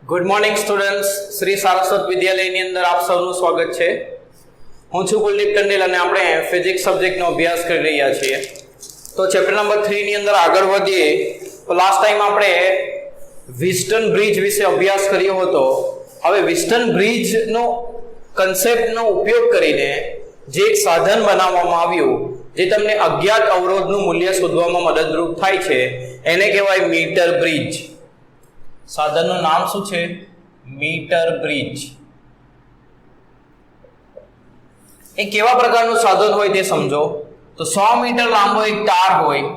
Good morning students, Shri Saraswat વિદ્યાલયની અંદર આપ સૌનું સ્વાગત છે. હું છું કુલદીપ ટંડેલ અને આપણે ફિઝિક્સ સબ્જેક્ટનો અભ્યાસ કરી રહ્યા છીએ. તો ચેપ્ટર નંબર 3 ની અંદર આગળ વધીએ તો લાસ્ટ ટાઈમ આપણે વિસ્ટન બ્રિજ વિશે અભ્યાસ કર્યો હતો. હવે વિસ્ટન બ્રિજનો કન્સેપ્ટનો ઉપયોગ કરીને જે એક સાધન બનાવવામાં આવ્યું જે તમને અજ્ઞાત અવરોધનું મૂલ્ય શોધવામાં મદદરૂપ થાય છે એને કહેવાય મીટર બ્રિજ. સાધનનું નામ શું છે? Metre bridge. એ કેવા પ્રકારનું સાધન હોય તે સમજો. તો 100 મીટર લાંબો એક તાર હોય,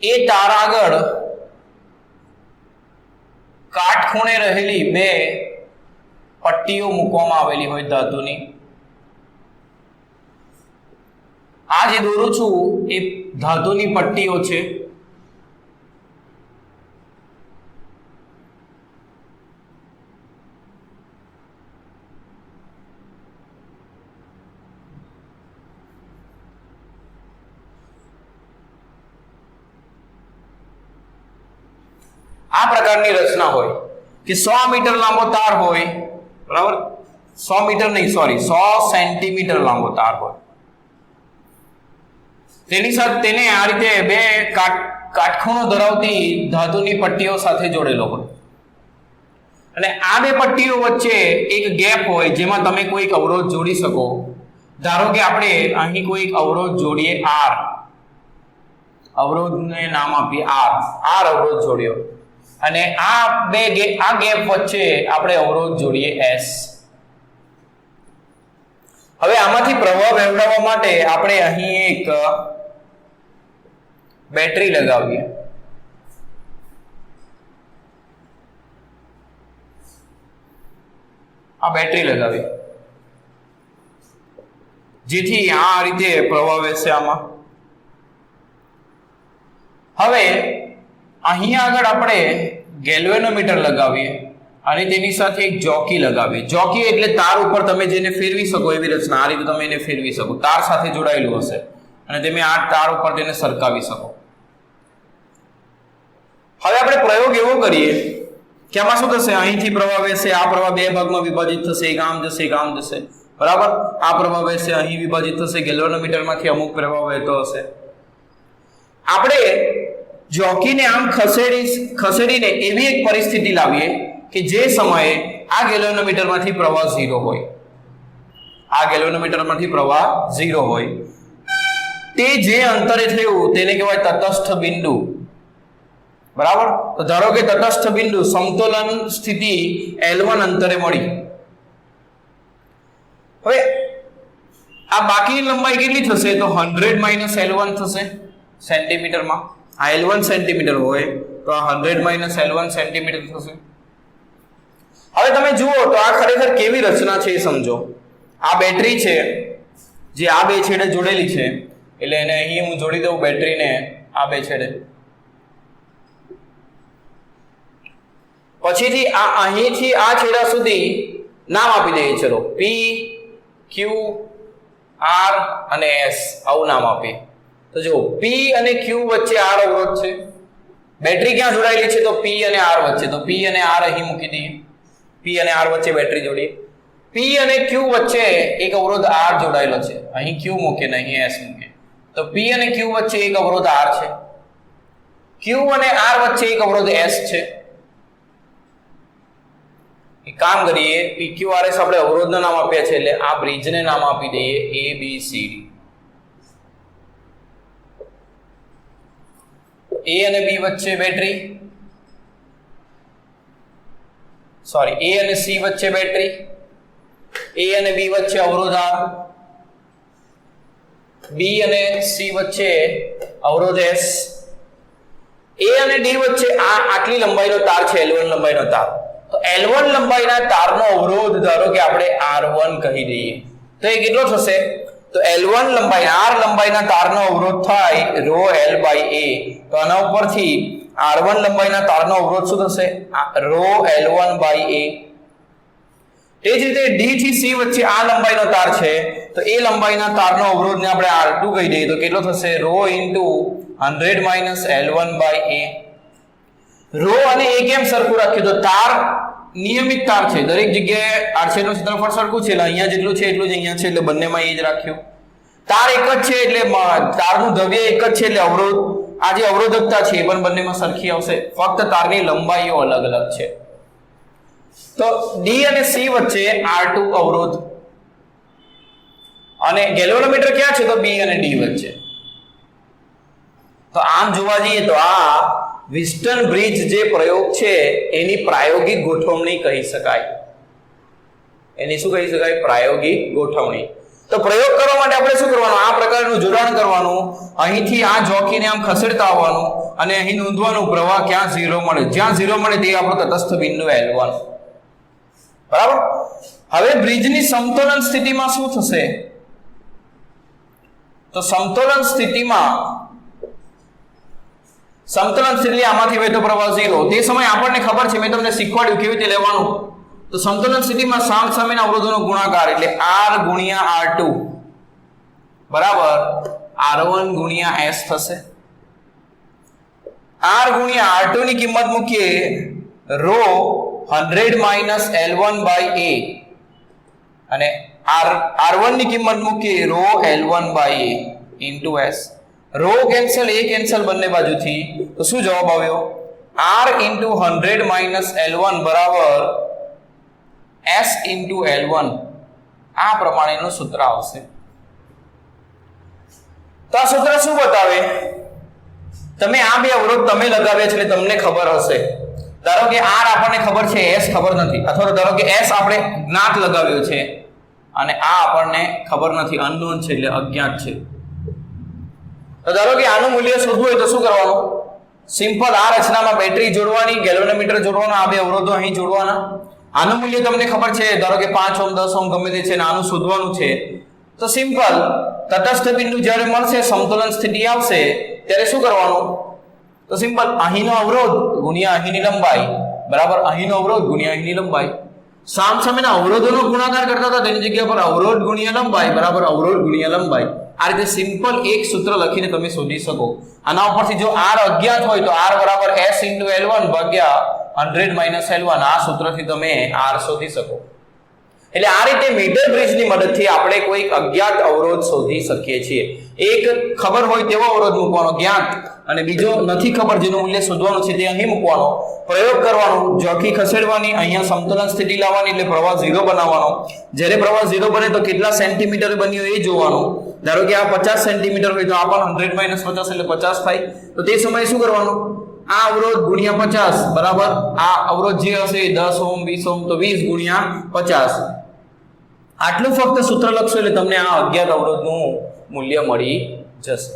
એ તાર આગળ કાટખૂણે રહેલી બે પટ્ટીઓ મૂકવામાં આવેલી હોય ધાતુની. આ જે દોરું છું એ ધાતુની પટ્ટીઓ છે. આ પ્રકારની રચના હોય કે 100 મીટર લાંબો તાર હોય, બરાબર? 100 મીટર નહીં, સોરી, 100 સેન્ટીમીટર લાંબો તાર હોય. તેની સાથે તેને આ રીતે બે કાટખૂણો ધરાવતી ધાતુની પટ્ટીઓ સાથે જોડેલો હોય અને આ બે પટ્ટીઓ વચ્ચે એક ગેપ હોય જેમાં તમે કોઈક અવરોધ જોડી શકો. ધારો કે આપણે અહીં કોઈક અવરોધ જોડીએ R. અવરોધને નામ આપીએ R અવરોધ જોડ્યો અને આ ગેપ વચ્ચે આપણે અવરોધ જોડીએ S. હવે આમાંથી પ્રવાહ વહેવડાવવા માટે આપણે અહીં એક બેટરી લગાવીએ. આ બેટરી લગાવીએ જેથી આ રીતે પ્રવાહ વહેશે આમાં. હવે અહીંયા આગળ આપણે ગેલ્વેનોમીટર લગાવીએ અને તેની સાથે એક જોકી લગાવીએ. જોકી એટલે તાર ઉપર તમે જેને ફેરવી શકો એવી રચના. આ રીતે તમે એને ફેરવી શકો, તાર સાથે જોડાયેલું હશે અને તમે આ તાર ઉપર તેને સરકાવી શકો. હવે આપણે પ્રયોગ એવો કરીએ કે આમાં શું થશે? અહીંથી પ્રવાહ વહેશે, આ પ્રવાહ બે ભાગમાં વિભાજિત થશે, એક આમ જશે, એક આમ જશે, બરાબર? આ પ્રવાહ વહેશે, અહીં વિભાજિત થશે, ગેલ્વેનોમીટરમાંથી અમુક પ્રવાહ વહેતો હશે. આપણે જોકીને આમ ખસેડીને એવી એક પરિસ્થિતિ લાવીએ કે જે સમયે આ ગેલ્વેનોમીટરમાંથી પ્રવાહ 0 હોય. આ ગેલ્વેનોમીટરમાંથી પ્રવાહ 0 હોય. તે જે અંતરે થયું તેને કહેવાય તટસ્થ બિંદુ, બરાબર? તો ધારો કે તટસ્થ બિંદુ સમતોલન સ્થિતિ L1 અંતરે મળી. હવે આ બાકીની લંબાઈ કેટલી થશે? તો 100 - L1 થશે સેન્ટીમીટરમાં. આ L1 સેન્ટીમીટર હોય તો આ 100 - L1 સેન્ટીમીટર થશે. હવે તમે જુઓ તો આ ખરેખર કેવી રચના છે એ સમજો. આ બેટરી છે જે આ બે છેડે જોડેલી છે, એટલે એને અહીં હું જોડી દઉં બેટરીને આ બે છેડે. પછીથી આ અહીંથી આ છેડા સુધી નામ આપી દઈએ. ચલો P, Q, R અને S આવું નામ આપીએ. તો જો P અને Q વચ્ચે R અવરોધ છે. બેટરી ક્યાં જોડાયેલી છે? તો P અને R વચ્ચે. તો P અને R અહીં મૂકી દઈએ. P અને R વચ્ચે બેટરી જોડીએ. P અને Q વચ્ચે એક અવરોધ R જોડાયેલો છે. અહીં Q મૂકે ને અહીં S મૂકે. તો P અને Q વચ્ચે એક અવરોધ R છે. Q અને R વચ્ચે એક અવરોધ S છે. એક કામ કરીએ, PQRS આપણે અવરોધના નામ આપ્યા છે એટલે આ બ્રિજને નામ આપી દઈએ ABCD. A અને B વચ્ચે બેટરી, સોરી, A અને C વચ્ચે બેટરી, A અને B વચ્ચે અવરોધ R, B અને C વચ્ચે અવરોધ S, A અને D વચ્ચે આટલી લંબાઈનો તાર છે, L1 લંબાઈનો તાર. તો L1 લંબાઈના તારનો અવરોધ ધારો કે આપણે R1 કહી દઈએ. તો એ કેટલો થશે? તો L1 લંબાઈ, R લંબાઈના તારનો અવરોધ થાય ρL/A. તો આના ઉપરથી R1 લંબાઈના તારનો અવરોધ શું થશે? ρL1/A. એ જ રીતે D થી C વચ્ચે આ લંબાઈનો તાર છે તો એ લંબાઈના તારનો અવરોધને આપણે R2 કહી દઈએ. તો કેટલો થશે? ρ × 100 - L1/A. રો અને એ કેમ સરખું રાખ્યું? તો તાર નિયમિત તાર છે, દરેક જગ્યાએ આડછેદનું ક્ષેત્રફળ સરખું છે, એટલે અહીંયા જેટલું છે એટલું જ અહીંયા છે, એટલે બંનેમાં એ જ રાખ્યું. તાર એક જ છે એટલે તારનું દ્રવ્ય એક જ છે, એટલે અવરોધ આ જે અવરોધકતા છે એ પણ બંનેમાં સરખી આવશે, ફક્ત તારની લંબાઈઓ અલગ અલગ છે. તો ડી અને સી વચ્ચે R2 અવરોધ અને ગેલ્વેનોમીટર ક્યાં છે? તો બી અને ડી વચ્ચે. તો આમ જોવા જઈએ તો આ વિસ્ટન બ્રિજ જે પ્રયોગ છે એની પ્રાયોગિક ગોઠવણી કહી શકાય. એની શું કહી શકાય? પ્રાયોગિક ગોઠવણી. તો પ્રયોગ કરવા માટે આપણે શું કરવાનું? આ પ્રકારનું જોડાણ કરવાનું, અહીંથી આ જોકીને આમ ખસેડતા આવવાનું અને અહીં નોંધવાનું પ્રવાહ ક્યાં 0 મળે. જ્યાં 0 મળે તે આપણો તટસ્થ બિંદુ L1. બરાબર. હવે બ્રિજની સમતોલન સ્થિતિમાં શું થશે? તો સમતોલન સ્થિતિમાં આમાંથી વહેતો પ્રવાહ 0. તે સમયે આપણને ખબર છે, મેં તમને શીખવાડ્યું કેવી રીતે લેવાનું. તો સમતોલન સ્થિતિમાં સામસામેના અવરોધોનો ગુણાકાર એટલે R ગુણ્યા R2 બરાબર R1 ગુણ્યા S થશે. R ગુણ્યા R2 ની કિંમત મૂકીએ row 100 minus L1 by A અને R1 ની કિંમત મૂકીએ row L1 by A into S. Row cancel, A cancel બંને બાજુથી, તો શું જવાબ આવ્યો? R ઇન્ટુ 100 માઇનસ L1 બરાબર S ઇન્ટુ L1. આ પ્રમાણેનું સૂત્ર આવશે. તો આ સૂત્ર શું બતાવે? તમે આ બે અવરોધ તમે લગાવ્યા છે એટલે તમને ખબર હશે. ધારો કે R આપણને ખબર છે, S ખબર નથી, અથવા ધારો કે S આપણે જ્ઞાત લગાવ્યો છે અને આ આપણને ખબર નથી, અનનોન છે એટલે અજ્ઞાત છે. તો ધારો કે આનું મૂલ્ય શોધવું હોય તો શું કરવાનું? સિમ્પલ આ રચનામાં બેટરી જોડવાની, ગેલ્વેનોમીટર જોડવાનું, આ બે અવરોધો અહીં જોડવાના. આનું મૂલ્ય તમને ખબર છે, ધારો કે 5 ઓહ્મ 10 ઓહ્મ ગમે તે છે ને આનું શોધવાનું છે. તો સિમ્પલ તટસ્થ બિંદુ જ્યારે મળશે, સમતોલન સ્થિતિ આવશે ત્યારે શું કરવાનું? તો સિમ્પલ અહીંનો અવરોધ ગુણ્યા અહીંની લંબાઈ બરાબર અહીંનો અવરોધ ગુણ્યા અહીંની લંબાઈ. સામસામેના અવરોધોનો ગુણાકાર કરતા હતા તેની જગ્યા પર અવરોધ ગુણ્યા લંબાઈ બરાબર અવરોધ ગુણ્યા લંબાઈ. આ રીતે સિમ્પલ એક સૂત્ર લખીને તમે શોધી શકો. આના ઉપરથી જો R અજ્ઞાત હોય તો R બરાબર S ઇન્ટુ L1 ભાગ્યા 100 માઇનસ L1. આ સૂત્રથી તમે R શોધી શકો. એટલે આ રીતે મીટર બ્રિજની મદદથી આપણે કોઈ અજ્ઞાત અવરોધ શોધી શકીએ છીએ. એક ખબર હોય તેવો અવરોધ મૂકવાનો જ્ઞાત, અને બીજો નથી ખબર જેનું મૂલ્ય શોધવાનું છે તે અહીં મૂકવાનો, પ્રયોગ કરવાનો, જોકી ખસેડવાની, અહીંયા સમતોલન સ્થિતિ લાવવાની એટલે પ્રવાહ 0 બનાવવાનો. જ્યારે પ્રવાહ 0 બને તો કેટલા સેન્ટીમીટર બન્યો એ જોવાનું. ધારો કે આ 50 સેન્ટીમીટર હોય તો આ પણ 100 માઇનસ 50 એટલે 50 થાય. તો તે સમયે શું કરવાનું? આ અવરોધ ગુણ્યા 50 બરાબર આ અવરોધ જે હશે 10 ઓહ્મ 20 ઓહ્મ તો 20 ગુણ્યા 50. આટલું ફક્ત સૂત્ર લખશો એટલે તમને આ અજ્ઞાત અવરોધનું મૂલ્ય મળી જશે.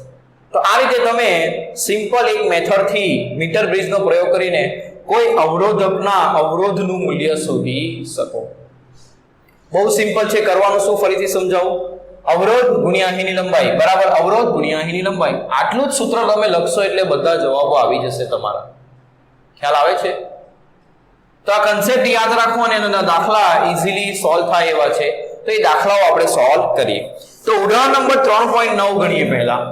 તો આ રીતે તમે સિમ્પલ એક મેથડથી મીટર બ્રિજનો પ્રયોગ કરીને કોઈ અવરોધકના અવરોધનું મૂલ્ય શોધી શકો. બહુ સિમ્પલ છે. કરવાનું શું ફરીથી સમજાવું? અવરોધ ગુણ્યા અહીંની લંબાઈ બરાબર અવરોધ ગુણ્યા અહીંની લંબાઈ. આટલું જ સૂત્ર તમે લખશો એટલે બધા જવાબો આવી જશે તમારા. ખ્યાલ આવે છે? તો આ કન્સેપ્ટ યાદ રાખો અને એના દાખલા ઈઝીલી સોલ્વ થાય એવા છે. તો એ દાખલાઓ આપણે સોલ્વ કરીએ. તો ઉદાહરણ નંબર 3.9 ગણીએ. પહેલા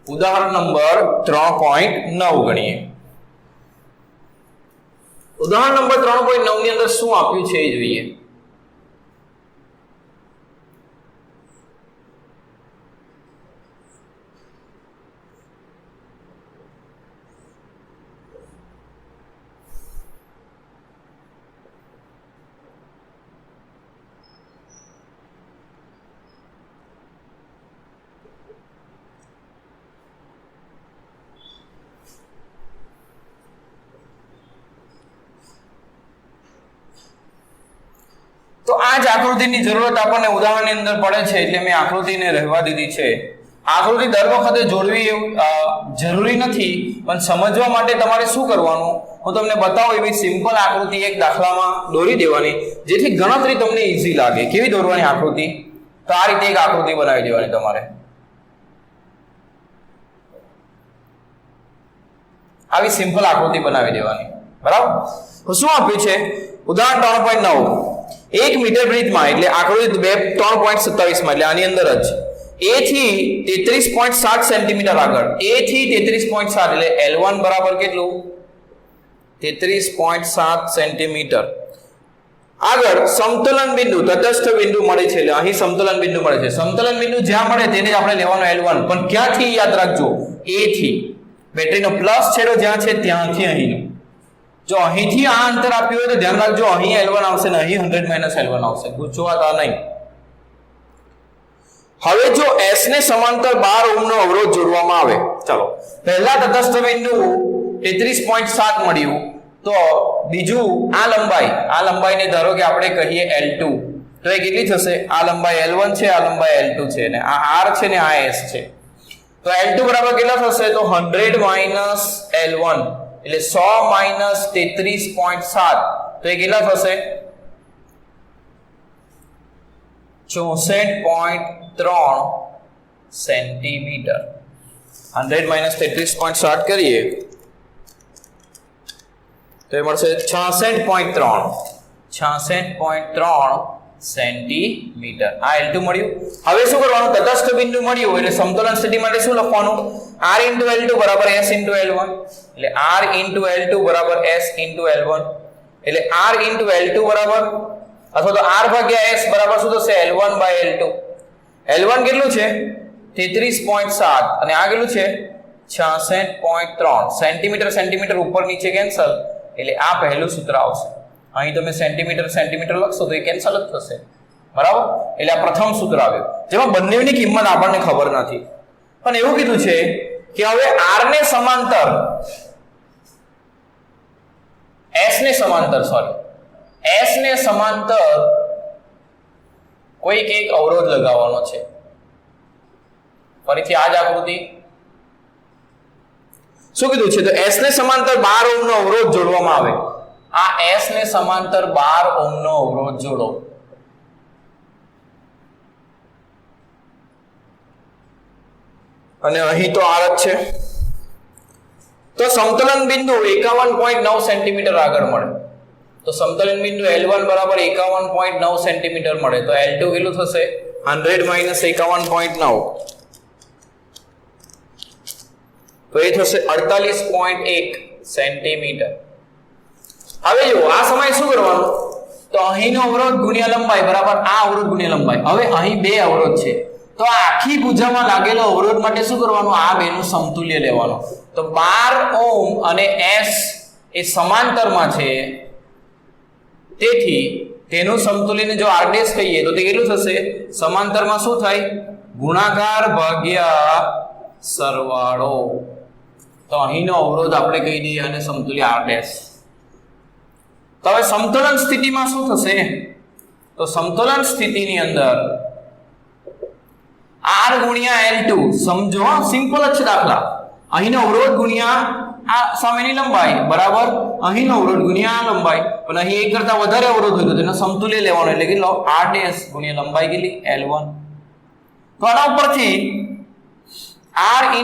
ઉદાહરણ નંબર 3.9 ગણીએ. ઉદાહરણ નંબર 3.9 ની અંદર શું આપ્યું છે એ જોઈએ. તો આ જ આકૃતિની જરૂરત આપણને ઉદાહરણની અંદર પડે છે એટલે મેં આકૃતિને રહેવા દીધી છે. આકૃતિ દર વખતે જોડવી જરૂરી નથી, પણ સમજવા માટે તમારે શું કરવાનું હું તમને બતાવું એવી સિમ્પલ આકૃતિ એક દાખલામાં દોરી દેવાની, જેથી ગણતરી તમને ઈઝી લાગે. કેવી દોરવાની આકૃતિ? તો આ રીતે એક આકૃતિ બનાવી દેવાની તમારે. આવી સિમ્પલ આકૃતિ બનાવી દેવાની બરાબર. તો શું આપ્યું છે? ઉદાહરણ 3.9 એક મીટર બ્રિજમાં એટલે આકૃતિ 3.27 માં એટલે આની અંદર જ A થી 33.7 સેન્ટીમીટર આગળ A થી 33.7 એટલે L1 બરાબર કેટલું 33.7 સેન્ટીમીટર. આગળ સમતોલન બિંદુ તટસ્થ બિંદુ મળે છે એટલે અહીં સમતોલન બિંદુ મળે છે. સમતોલન બિંદુ જ્યાં મળે તેને જ આપણે લેવાનો L1, પણ ક્યાંથી યાદ રાખજો, A થી. બેટરીનો પ્લસ છેડો જ્યાં છે ત્યાંથી અહીંનો. જો અહીંથી આ અંતર આપ્યું હોય તો ધ્યાન રાખજો અહીં L1 આવશે ને અહીં 100 - L1 આવશે, ગુચવાતા નહીં. હવે જો S ને સમાંતર 12 ઓહ્મનો અવરોધ જોડવામાં આવે, ચાલો પહેલા તટસ્થ બિંદુ 33.7 મળ્યું, તો બીજું આ લંબાઈને ધારો કે આપણે કહીએ L2, તો એ કેટલી થશે? આ લંબાઈ L1 છે, આ લંબાઈ L2 છે, ને આ R છે ને આ S છે. તો L2 બરાબર કેટલા થશે? તો 100 - L1 એટલે 100 - 33.7, તો એ કેટલા થશે? 64.3 સેન્ટીમીટર. 100 - 33.7 કરીએ તો એ મળશે 66.3 સેન્ટીમીટર. આ L2 મળ્યું. હવે શું કરવાનું? તટસ્થ બિંદુ મળ્યું એટલે સમતોલન સ્થિતિ માટે શું લખવાનું? R × L2 બરાબર S × L1, એટલે R × L2 બરાબર S × L1, એટલે R × L2 બરાબર અથવા તો R ભાગ્યા S બરાબર શું થશે? L1/L2. L1 કેટલું છે? 33.7 અને આ કેટલું છે? 66.3 સેન્ટીમીટર ઉપર નીચે કેન્સલ, એટલે આ પહેલું સૂત્ર આવશે. અહીં તમે સેન્ટીમીટર લખશો તો એ કેન્સલ જ થશે, બરાબર? એટલે આ પ્રથમ સૂત્ર આવ્યું જેમાં બંનેની કિંમત આપણને ખબર નથી, પણ એવું કીધું છે કે હવે R ને સમાંતર S ને સમાંતર કોઈક એક અવરોધ લગાવવાનો છે. ફરીથી આ જ આકૃતિ શું કીધું છે? તો S ને સમાંતર 12 ઓહ્મનો અવરોધ જોડવામાં આવે. આ S ને સમાંતર 12 ઓહ્મનો અવરોધ જોડો. અને અહીં તો R જ છે. તો સમતોલન બિંદુ 51.9 સેન્ટીમીટર આગળ મળે. તો સમતોલન બિંદુ L1 બરાબર 51.9 સેન્ટીમીટર મળે. તો L2 કેટલું થશે? 100 - 51.9, તો એ થશે 48.1 સેન્ટીમીટર. હવે જો આ સમયે શું કરવાનું? તો અહીંનો અવરોધ ગુણ્યા લંબાઈ બરાબર આ અવરોધ ગુણ્યા લંબાઈ. હવે અહીં બે અવરોધ છે, તો આ આખી ભુજામાં લાગેલો અવરોધ માટે શું કરવાનું? આ બેનું સમતુલ્ય લેવાનું. તો 12 ઓહ્મ અને S એ સમાંતરમાં છે, તેથી તેનું સમતુલ્યને જો R' કહીએ તો તે કેટલું થશે? સમાંતરમાં શું થાય? ગુણાકાર ભાગ્યા સરવાળો. તો અહીંનો અવરોધ આપણે કહી દઈએ અને સમતુલ્ય R'. તો હવે સમતોલન સ્થિતિમાં શું થશે? તો સમતોલન સ્થિતિની અંદર R ગુણ્યા L2, સમજો સિમ્પલ જ છે દાખલા. અહીંનો અવરોધ ગુણ્યા આ સામેની લંબાઈ બરાબર અહીંનો અવરોધ ગુણ્યા આ લંબાઈ, પણ અહીં એક કરતા વધારે અવરોધ હોય તો તેનો સમતુલ્ય લેવાનો, એટલે કે લો R' ગુણ્યા લંબાઈ કેટલી? L1. તો આના ઉપરથી R ×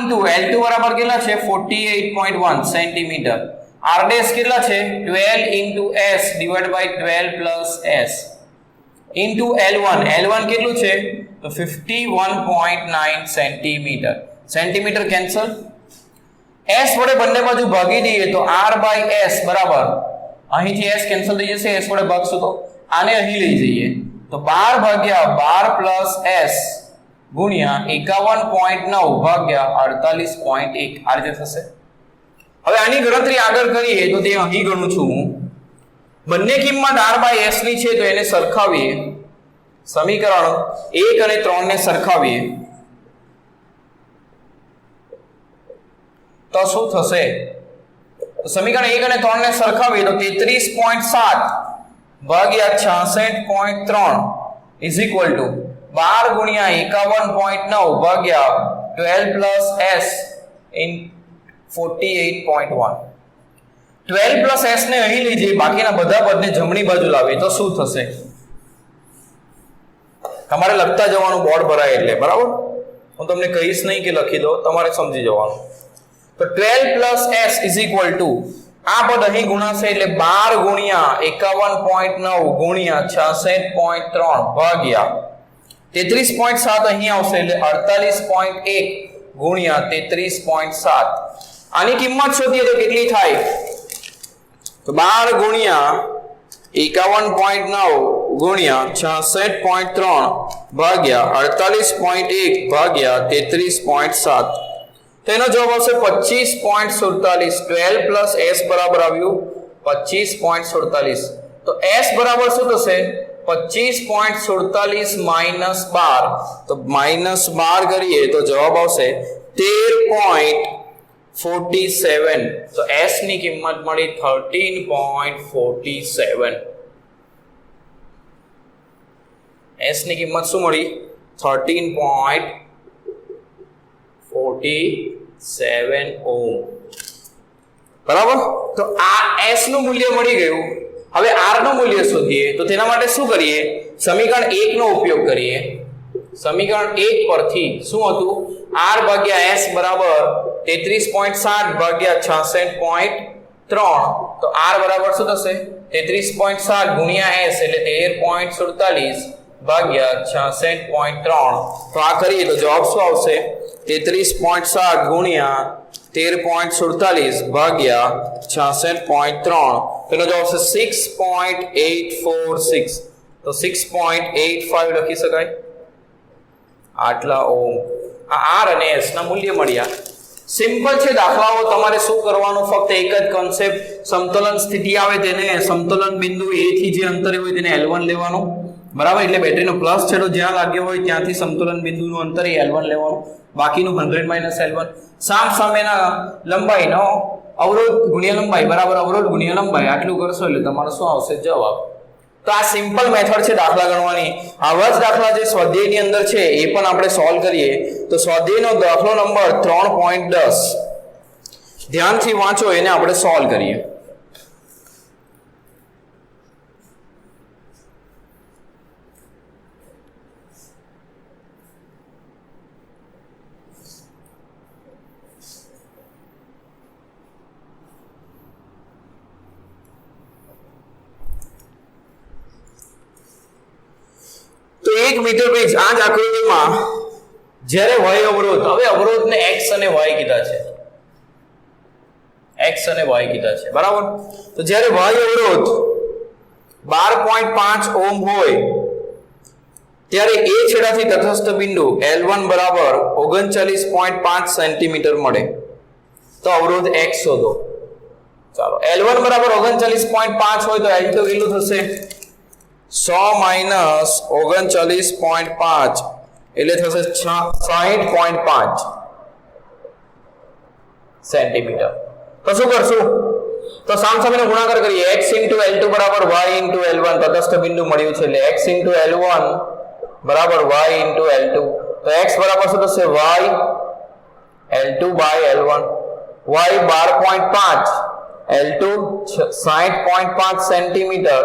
L2 બરાબર કેટલા છે? 48.1 સેન્ટીમીટર. R' કેટલા છે? 12 × S / 12 + S into L1. L1 કેટલું છે? તો 51.9 સેન્ટીમીટર. Centimetre cancel. S વડે બંને બાજુ ભાગી દઈએ તો R/S બરાબર અહીંથી S કેન્સલ થઈ જશે, S વડે ભાગશું તો આને અહીં લઈ જઈએ તો 12/12 + S ગુણ્યા 51.9 ભાગ્યા 48.1 આ રીતે થશે. હવે આની ગણતરી આગળ કરીએ તો તે અહીં ગણું છું હું. બંને કિંમત R/S ની છે તો એને સરખાવીએ. સમીકરણ 1 અને 3 ને સરખાવીએ તો શું થશે? તો સમીકરણ 1 અને 3 ને સરખાવીએ તો 33.7 ભાગ્યા 66.3 = 12 ગુણ્યા 51.9 ભાગ્યા 12 + S in 48.1. 12 + S ને અહીં લઈ જઈએ, બાકીના બધા પદને જમણી બાજુ લાવીએ તો શું થશે? તમારે લખતા જવાનું બોર્ડ ભરાય એટલે, બરાબર? હું તમને કહીશ નહીં કે લખી દો, તમારે સમજી જવાનું. તો 12 + S = આ પદ અહીં ગુણાશે એટલે 12 ગુણ્યા 51.9 ગુણ્યા 66.3 ભાગ્યા 33.7 અહીં આવશે એટલે 48.1 ગુણ્યા 33.7. આની કિંમત શોધીએ તો કેટલી થાય? તો 12 ગુણ્યા 51.9 ગુણ્યા 66.3 ભાગ્યા 48.1 ભાગ્યા 33.7 તો એનો જવાબ આવશે 25.47 12 પ્લસ s બરાબર આવ્યું 25.47 તો s બરાબર શું થશે 25.47 માઇનસ 12 તો માઇનસ 12 કરીએ તો જવાબ આવશે 13.47 તો s ની કિંમત મળી 13.47 s ની કિંમત શું મળી 13.47 ઓહમ બરાબર તો આ s નું મૂલ્ય મળી ગયું હવે r નું મૂલ્ય શોધીએ તો તેના માટે શું કરીએ સમીકરણ 1 નો ઉપયોગ કરીએ સમીકરણ 1 પરથી શું હતું r ભાગ્યા s બરાબર 33.7 ભાગ્યા 66.3 તો r બરાબર શું થશે 33.7 ગુણ્યા s એટલે 13.47 ભાગ્યા 66.3 તો આ કરીએ તો જવાબ શું આવશે 33.7 ગુણ્યા 13.47 ભાગ્યા 66.3 તેનો જવાબ આવશે 6.846 તો 6.85 લખી શકાય આટલા ઓમ આ r અને s ના મૂલ્ય મળ્યા સિમ્પલ છે દાખલાઓ તમારે શું કરવાનું ફક્ત એક જ કોન્સેપ્ટ સમતોલન સ્થિતિ આવે તેને સમતોલન બિંદુ a થી જે અંતરે હોય તેને L1 લેવાનું બરાબર એટલે બેટરીનો પ્લસ છેડો જ્યાં લાગ્યો હોય ત્યાંથી સમતોલન બિંદુનું અંતર એ L1 લેવાનું બાકીનું 100 - L1 સામેના લંબાઈનો અવરોધ ગુણ્યા લંબાઈ બરાબર અવરોધ ગુણ્યા લંબાઈ આટલું કરશો એટલે તમારો શું આવશે જવાબ તો આ સિમ્પલ મેથડ છે દાખલા ગણવાની આવા જ દાખલા જે સ્વાધ્યાયની અંદર છે એ પણ આપણે સોલ્વ કરીએ તો સ્વાધ્યાયનો દાખલો નંબર 3.10 ધ્યાનથી વાંચો એને આપણે સોલ્વ કરીએ તો 1 મીટર બ્રિજ આ જ આકૃતિમાં જ્યારે y અવરોધ હવે અવરોધને x અને y કીધા છે x અને y કીધા છે બરાબર તો જ્યારે y અવરોધ 12.5 ઓહમ હોય ત્યારે a છેડાથી તટસ્થ બિંદુ L1 બરાબર 39.5 સેન્ટીમીટર મળે તો અવરોધ x શોધો ચાલો L1 બરાબર 39.5 હોય તો L2 કેટલું થશે 100 - 39.5 એટલે થશે 60.5 સેન્ટીમીટર તો શું કરશું તો સામસામેનો ગુણાકાર કરીએ x * L2 બરાબર y * L1 તટસ્થ બિંદુ મળ્યું છે એટલે x * L1 બરાબર y * L2 તો x બરાબર શું થશે y L2 / L1 y 12.5 L2 60.5 centimetre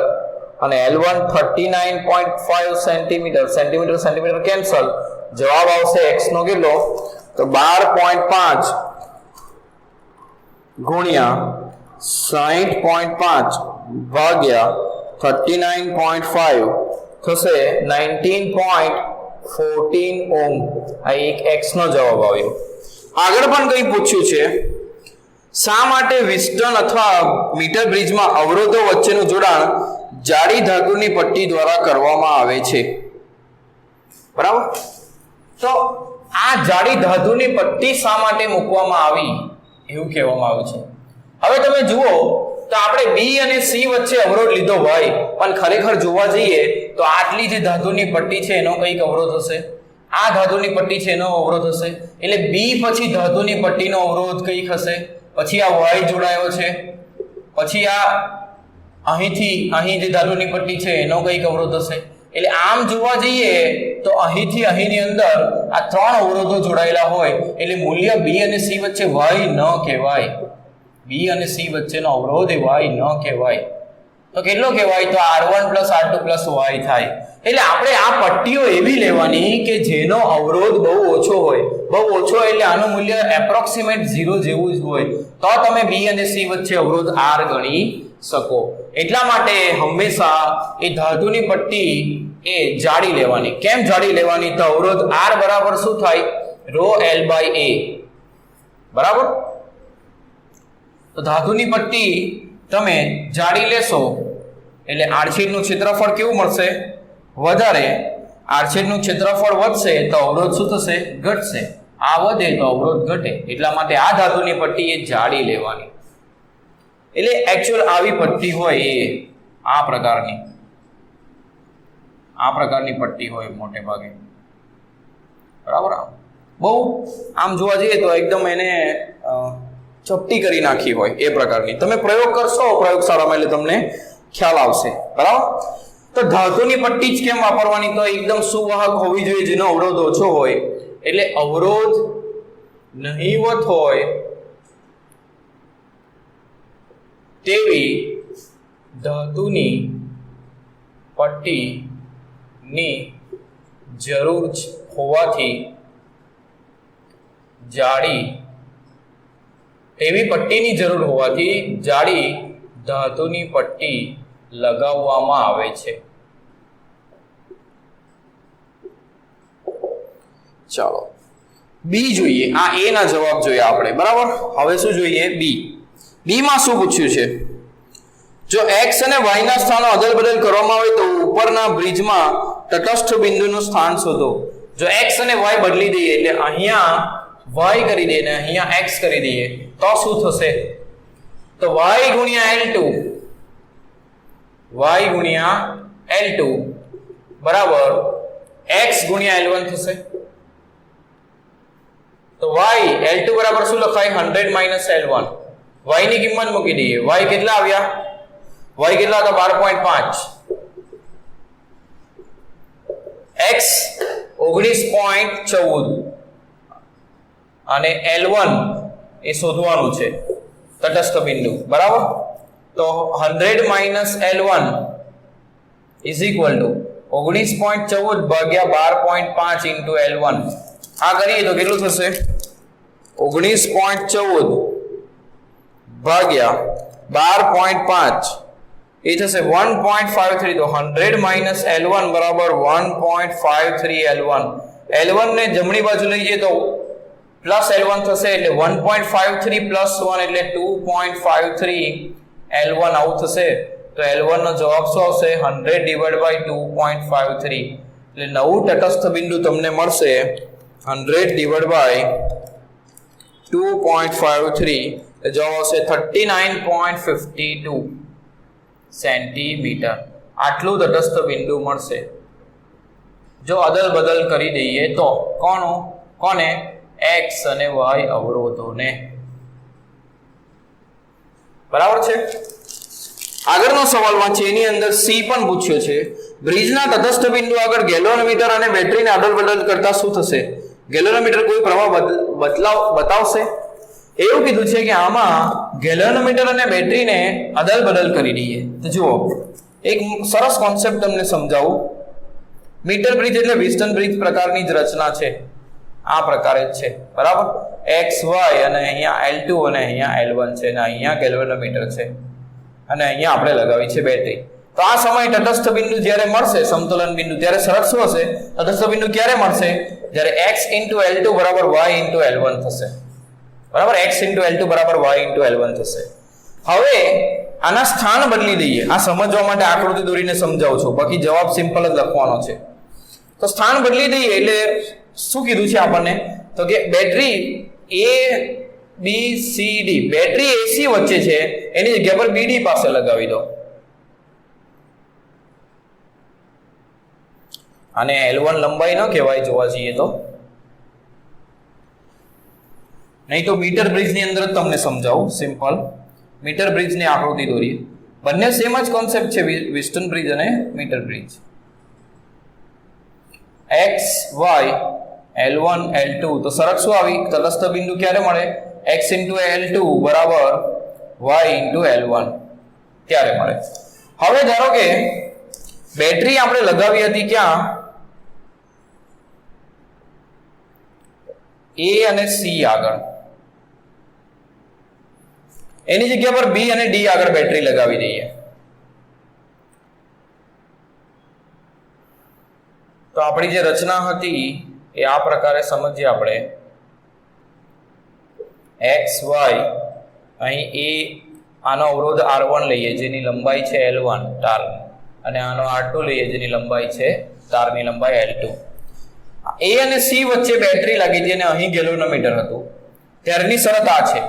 અને L1 39.5 સેન્ટીમીટર કેન્સલ જવાબ આવશે x નો કેટલો તો 12.5 ગુણ્યા 60.5 ભાગ્યા 39.5 થશે 19.14 ઓહમ આ એક x નો જવાબ આવ્યો આગળ પણ કંઈ પૂછ્યું છે શા માટે વિસ્ટન અથવા મીટર બ્રિજમાં અવરોધો વચ્ચેનું જોડાણ જાડી ધાતુની પટ્ટી દ્વારા કરવામાં આવે છે બરાબર તો આ જાડી ધાતુની પટ્ટી શા માટે મૂકવામાં આવી એવું કહેવામાં આવ્યું છે હવે તમે જુઓ તો આપણે B અને C વચ્ચે અવરોધ લીધો હોય પણ ખરેખર જોવા જઈએ તો આટલી જે ધાતુની પટ્ટી છે એનો કંઈક અવરોધ હશે આ ધાતુની પટ્ટી છે એનો અવરોધ હશે એટલે B પછી ધાતુની પટ્ટીનો અવરોધ કંઈક હશે પછી આ y જોડાયો છે પછી આ અહીંથી અહીં જે ધાતુની પટ્ટી છે એનો કંઈક અવરોધ હશે એટલે આમ જોવા જઈએ તો અહીંથી અહીંની અંદર આ ત્રણ અવરોધો જોડાયેલા હોય એટલે મૂલ્ય B અને C વચ્ચે y ન કહેવાય B અને C વચ્ચેનો અવરોધ y ન કહેવાય તો કેટલો કહેવાય તો R1 + R2 + y થાય એટલે આપણે આ પટ્ટીઓ એવી લેવાની કે જેનો અવરોધ બહુ ઓછો હોય બહુ ઓછો એટલે આનું મૂલ્ય એપ્રોક્સિમેટ 0 જેવું જ હોય તો તમે B અને C વચ્ચે અવરોધ R ગણી શકો એટલા માટે હંમેશા એ ધાતુની પટ્ટી એ જાડી લેવાની કેમ જાડી લેવાની તો અવરોધ R બરાબર શું થાય ρl/a બરાબર તો ધાતુની પટ્ટી તમે જાડી લેશો એટલે આડછેદનું ક્ષેત્રફળ કેવું મળશે? વધારે. આડછેદનું ક્ષેત્રફળ વધશે તો અવરોધ શું થશે? ઘટશે. આ વધે તો અવરોધ ઘટે. એટલા માટે આ ધાતુની પટ્ટી એ જાડી લેવાની. એટલે એકચ્યુઅલ આવી પટ્ટી હોય એ આ પ્રકારની પટ્ટી હોય મોટે ભાગે, બરાબર. બહુ આમ જોવા જઈએ તો એકદમ એને ચપટી કરી નાખી હોય એ પ્રકારની. તમે પ્રયોગ કરશો પ્રયોગશાળામાં એટલે તમને ખ્યાલ આવશે, બરાબર. તો ધાતુની પટ્ટી જ કેમ વાપરવાની? તો એકદમ સુવાહક હોવી જોઈએ, જેનો અવરોધ ઓછો હોય. એટલે અવરોધ નહીવત હોય તેવી ધાતુની પટ્ટીની જરૂર હોવાથી જાડી ધાતુની પટ્ટી લગાવવામાં આવે છે. ચાલો બી જોઈએ. આ એ ના જવાબ જોઈએ આપણે, બરાબર. હવે શું જોઈએ? બી માં શું પૂછ્યું છે? જો x અને y ના સ્થાનો અદલ બદલ કરવામાં આવે તો ઉપરના બ્રિજમાં તટસ્થ બિંદુનું સ્થાન શોધો. જો x અને y બદલી દઈએ એટલે અહીંયા y કરી દઈએ ને અહીંયા x કરી દઈએ તો શું થશે? તો y ગુણ્યા L2 બરાબર x ગુણ્યા L1 થશે. તો y L2 બરાબર શું લખાય? 100 માઇનસ L1. y ની કિંમત મૂકી દઈએ. y કેટલા આવ્યા? y કેટલા હતા? 12.5. x 19.14 અને L1 એ શોધવાનું છે, તટસ્થ બિંદુ, બરાબર. તો 100 minus L1 is equal to 19.14 ભાગ્યા 12.5 ઇન્ટુ L1. આ કરીએ તો કેટલું થશે? 19.14 ભાગ્યા 12.5 એ થશે 1.53. તો 100 માઇનસ L1 બરાબર 1.53 L1. L1 ને જમણી બાજુ લઈ જઈએ તો પ્લસ L1 થશે એટલે 1.53 પ્લસ 1 એટલે 2.53 L1 આવું થશે. તો L1 નો જવાબ શું આવશે? 100 ડિવાઇડ બાય 2.53 એટલે નવું તટસ્થ બિંદુ તમને મળશે 100 ડિવાઇડ બાય 2.53 જવાબ આવશે 39.52 સેન્ટીમીટર. આટલું તટસ્થ બિંદુ મળશે જો અદલ બદલ કરી દઈએ તો. કોને? x અને y અવરોધોને, બરાબર છે. આગળનો સવાલ વાંચીએ. એની અંદર સી પણ પૂછ્યો છે. બ્રિજના તટસ્થ બિંદુ આગળ ગેલ્વેનોમીટર અને બેટરીને અદલ બદલ કરતા શું થશે? ગેલ્વેનોમીટર કોઈ પ્રવાહ બતાવશે? એવું કીધું છે કે આમાં ગેલ્વેનોમીટર અને બેટરીને અદલ બદલ કરી દઈએ તો જુઓ એક સરસ કોન્સેપ્ટ તમને સમજાવું. મીટર બ્રિજ એટલે વિસ્ટન બ્રિજ પ્રકારની જ રચના છે. આ પ્રકારે જ છે, બરાબર. x y અને અહીંયા L2 અને અહીંયા L1 છે અને અહીંયા ગેલ્વેનોમીટર છે અને અહીંયા આપણે લગાવી છે બેટરી. તો આ સમયે તટસ્થ બિંદુ જ્યારે મળશે, સમતોલન બિંદુ, ત્યારે શરત શું હશે? તટસ્થ બિંદુ ક્યારે મળશે? જ્યારે x * L2 બરાબર y * L1 થશે, બરાબર. x * L2 બરાબર y * L1 થશે. હવે આના સ્થાન બદલી દઈએ. આ સમજવા માટે આકૃતિ દોરીને સમજાવું છું, બાકી જવાબ સિમ્પલ જ લખવાનો છે. તો સ્થાન બદલી દઈએ એટલે શું કીધું છે આપણને? તો કે battery A B C D, battery AC વચ્ચે છે એની જગ્યા પર BD પાસે લગાવી દો. અને L1 લંબાઈ ન કહેવાય જોવા જઈએ તો, નહીં તો મીટર બ્રિજની અંદર જ તમને સમજાવું. સિમ્પલ મીટર બ્રિજની આકૃતિ દોરીએ. બંને સેમ જ કોન્સેપ્ટ છે, વિસ્ટન બ્રિજ અને metre bridge. x y L1 L2 તો શરત શું આવી? તટસ્થ બિંદુ ક્યારે મળે? x * L2 બરાબર y * L1 ત્યારે મળે. હવે ધારો કે બેટરી આપણે લગાવી હતી ક્યાં? A અને C આગળ. એની જગ્યા પર B અને D આગળ બેટરી લગાવી દઈએ. તો આપણી જે રચના હતી એ આ પ્રકારે સમજીએ આપણે. x y અહીં આનો અવરોધ R1 લઈએ જેની લંબાઈ છે L1 તાર, અને આનો R2 લઈએ જેની લંબાઈ છે તારની લંબાઈ L2. A અને C વચ્ચે બેટરી લાગી હતી અને અહીં ગેલ્વેનોમીટર હતું. ત્યારની શરત આ છે.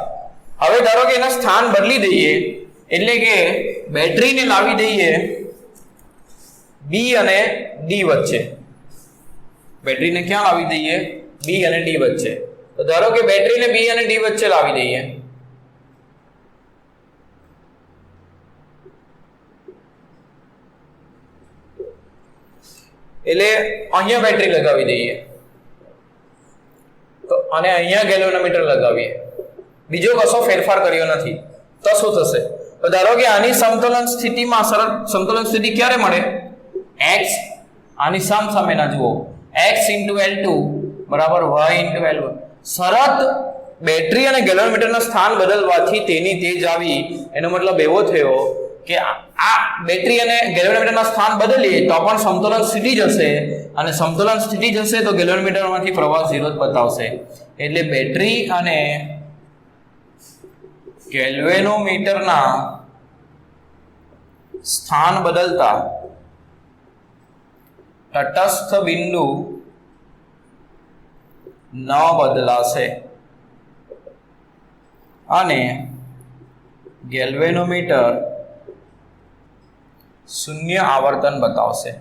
હવે ધારો કે એના સ્થાન બદલી દઈએ, એટલે કે બેટરીને લાવી દઈએ B અને D વચ્ચે. બેટરીને ક્યાં લાવી દઈએ? B અને D વચ્ચે. તો ધારો કે બેટરીને B અને D વચ્ચે લાવી દઈએ. એટલે અહીંયા બેટરી લગાવી દઈએ, તો અને અહીંયા ગેલ્વેનોમીટર લગાવીએ, બીજો કશો ફેરફાર કર્યો નથી. તો શું થશે? તો ધારો કે આની સમતોલન સ્થિતિમાં સમતોલન સ્થિતિ ક્યારે મળે? x આની સામે ના જુઓ, x * L2 બરાબર y * L1. શરત બેટરી અને ગેલ્વેનોમીટરના સ્થાન બદલવાથી તેની તેજ આવી. એનો મતલબ એવો થયો કે આ બેટરી અને ગેલ્વેનોમીટરના સ્થાન બદલીએ તો પણ સમતોલન સ્થિતિ જશે, અને સમતોલન સ્થિતિ જશે તો ગેલ્વેનોમીટરમાંથી પ્રવાહ 0 જ બતાવશે. એટલે બેટરી અને ગેલ્વેનોમીટરના સ્થાન બદલતા તટસ્થ બિંદુ ન બદલાશે અને ગેલ્વેનોમીટર શૂન્ય આવર્તન બતાવશે.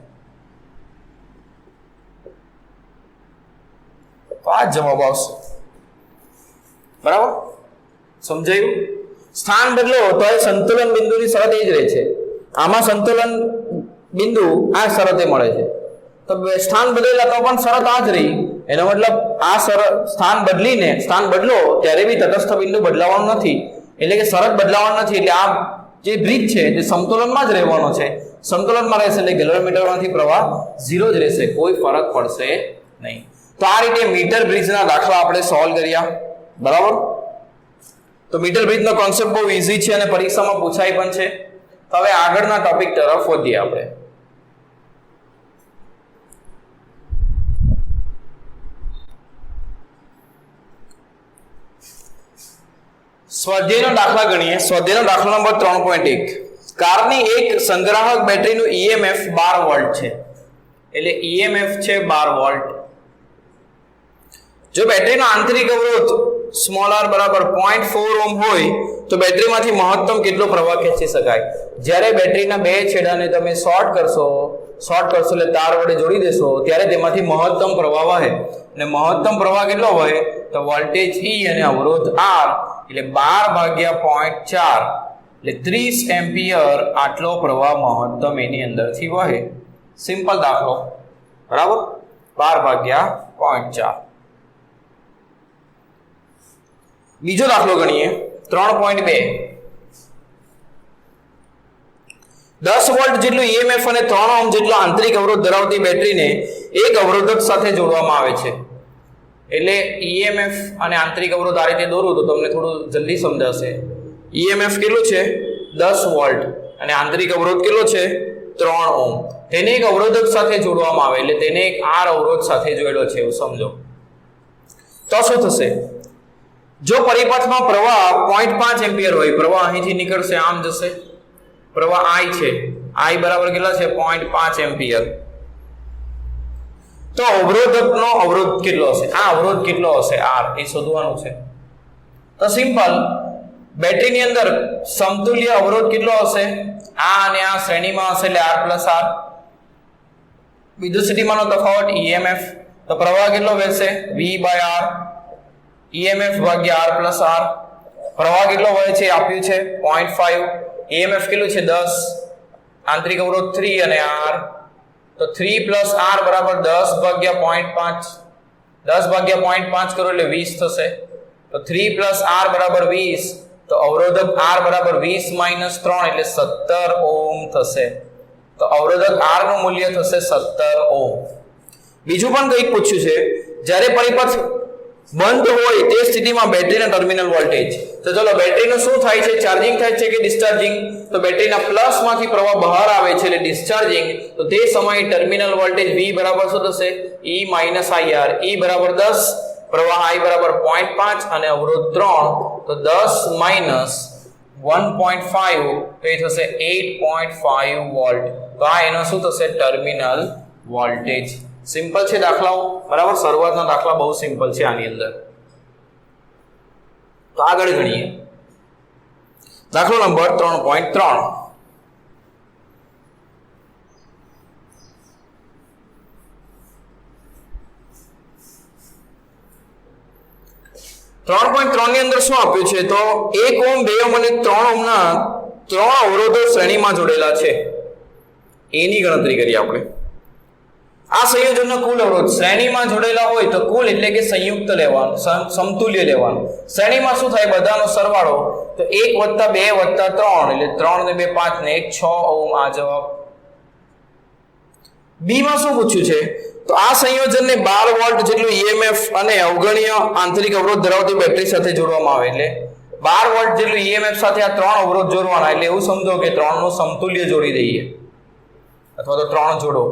તો આ જવાબ આવશે. બરાબર? સમજાયું? સ્થાન બદલો તો એ સંતુલન બિંદુની શરત એ જ રહે છે. આમાં સંતુલન બિંદુ આ શરતે મળે છે. તો સ્થાન બદલેલા તો પણ શરત આ જ રહી. એનો મતલબ આ સ્થાન બદલો ત્યારે બી તટસ્થ બિંદુ બદલાવાનું નથી, એટલે કે શરત બદલાવાનું નથી. એટલે આ જે બ્રિજ છે તે સમતોલનમાં જ રહેવાનો છે. સમતોલનમાં રહેશે એટલે ગેલ્વેનોમીટરમાંથી પ્રવાહ 0 જ રહેશે, કોઈ ફરક પડશે નહીં. તો આ રીતે મીટર બ્રિજના દાખલા આપણે સોલ્વ કર્યા. બરાબર? તો મીટર બ્રિજનો કોન્સેપ્ટ બહુ ઈઝી છે અને પરીક્ષામાં પૂછાય પણ છે. તો હવે આગળના ટોપિક તરફ વધીએ આપણે. સ્વાધ્યાયનો દાખલા ગણીએ. સ્વાધ્યાયનો દાખલા નંબર 3.1. કારની એક સંગ્રાહક બેટરીનું EMF 12 વોલ્ટ છે. એટલે EMF છે 12 વોલ્ટ. જો બેટરીનો આંતરિક અવરોધ r બરાબર 0.4 ઓહ્મ હોય તો બેટરીમાંથી મહત્તમ કેટલો પ્રવાહ ખેંચી શકાય? જ્યારે બેટરીના બે છેડાને તમે શોર્ટ કરશો એટલે તાર વડે જોડી દેશો ત્યારે તેમાંથી મહત્તમ પ્રવાહ વહે. અને મહત્તમ પ્રવાહ કેટલો વહે? તો વોલ્ટેજ E અને અવરોધ R એટલે 12/0.4 એટલે 30 એમ્પિયર આટલો પ્રવાહ મહત્તમ એની અંદરથી વહે. સિમ્પલ દાખલો. બરાબર? 12/0.4. બીજો દાખલો ગણીએ 3.2. 10 વોલ્ટ જેટલું EMF અને 3 ઓહ્મ જેટલો આંતરિક અવરોધ ધરાવતી બેટરીને એક અવરોધક સાથે જોડવામાં આવે છે. એટલે EMF અને આંતરિક અવરોધ આ રીતે દોરું તો તમને થોડું જલ્દી સમજાશે. EMF કેટલું છે? 10 વોલ્ટ અને આંતરિક અવરોધ કેટલો છે? 3 ઓહ્મ. તેને એક અવરોધક સાથે જોડવામાં આવે એટલે તેને એક R અવરોધ સાથે જોડેલો છે એવું સમજો. તો શું થશે? જો પરિપથમાં પ્રવાહ 0.5 એમ્પિયર હોય, પ્રવાહ અહીંથી નીકળશે, આમ જશે. પ્રવાહ I છે, I બરાબર કેટલા છે? 0.5 એમ્પિયર. તો અવરોધકનો અવરોધ કેટલો હશે? આ અવરોધ કેટલો હશે? R. એ શોધવાનું છે. તો સિમ્પલ, બેટરીની અંદર સમતુલ્ય અવરોધ કેટલો હશે? આ અને આ શ્રેણીમાં હશે એટલે R+R. વિદ્યુત સ્થિતિમાનનો તફાવત EMF. તો પ્રવાહ કેટલો વહેશે? V/R. EMF ભાગ્યા R+R. પ્રવાહ કેટલો વહે છે આપ્યું છે 0.5. EMF કેટલું છે? 10. આંતરિક અવરોધ 3 અને R. તો 3 + R બરાબર 10/0.5. 10/0.5 કરો એટલે 20 થશે. તો 3 + R બરાબર 20. તો અવરોધક R બરાબર 20 - 3 એટલે 17 ઓહ્મ થશે. તો અવરોધક R નું મૂલ્ય થશે 17 ઓહ્મ. બીજું પણ કંઈક પૂછ્યું છે. જ્યારે પરિપથ બંધ હોય તે સ્થિતિમાં બેટરીના ટર્મિનલ વોલ્ટેજ. તો ચલો, બેટરીનું શું થાય છે? ચાર્જિંગ થાય છે કે ડિસ્ચાર્જિંગ? તો બેટરીના પ્લસમાંથી પ્રવાહ બહાર આવે છે એટલે ડિસ્ચાર્જિંગ. તો તે સમયે ટર્મિનલ વોલ્ટેજ V બરાબર શું થશે? E - IR. E બરાબર 10, પ્રવાહ I બરાબર 0.5 અને અવરોધ 3. તો 10 - 1.5 તો એ થશે 8.5 વોલ્ટ. તો આ એનો શું થશે? Terminal voltage. સિમ્પલ છે દાખલાઓ, બરાબર. શરૂઆતના દાખલા બહુ સિમ્પલ છે આની અંદર. તો આગળ ગણીએ. દાખલો નંબર 3.3. 3.3 ની અંદર શું આપ્યું છે? તો 1 ઓહ્મ 2 ઓહ્મ અને 3 ઓહ્મના 3 અવરોધો શ્રેણીમાં જોડેલા છે. એની ગણતરી કરીએ આપણે. આ સંયોજનનો કુલ અવરોધ શ્રેણીમાં જોડેલા હોય તો કુલ એટલે કે સંયુક્ત લેવાનું, સમતુલ્ય લેવાનું. શ્રેણીમાં શું થાય? બધાનો સરવાળો. તો 1 + 2 + 3 એટલે 3 ને 2 5 ને 1 6 ઓહ્મ. આ જવાબ. બી માં શું પૂછ્યું છે? તો આ સંયોજનને 12 વોલ્ટ જેટલું ઈએમએફ અને અવગણ્ય આંતરિક અવરોધ ધરાવતી બેટરી સાથે જોડવામાં આવે. એટલે 12 વોલ્ટ જેટલું ઈએમએફ સાથે આ 3 અવરોધ જોડવાના. એટલે એવું સમજો કે 3 નું સમતુલ્ય જોડી દઈએ, અથવા તો 3 જોડો.